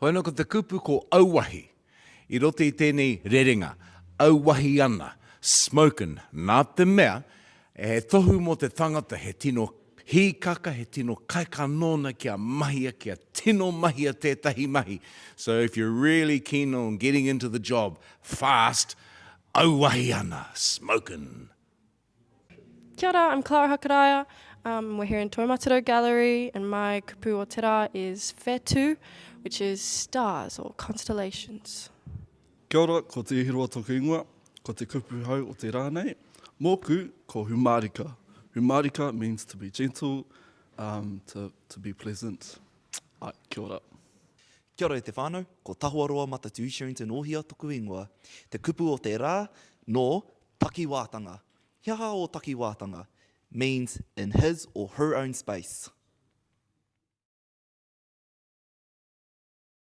Hoena ko te kupu ko auwahi. I rote I tēnei rerenga, auwahi ana, smoking, nā te mea, he tohu mo te tangata, he tino hīkaka, he tino kaikanona kia mahia, kia tino mahia tētahi mahi. So if you're really keen on getting into the job fast, auwahi ana, smoking. Kia ora, I'm Clara Hakaraya. We're here in Toimatero Gallery, and my kupu o te rā is whetū, which is stars or constellations. Kia ora, ko te ihiroa toku ingoa, ko te kupu hau o te rānei. Mōku, ko humarika. Humarika means to be gentle, to be pleasant. Ai, kia ora. Kia ora e te whānau, ko Tahuaroa Matatu Sherrington Ohia toku ingoa. Te kupu o te rā, no takiwātanga. Hiaha o takiwātanga means in his or her own space.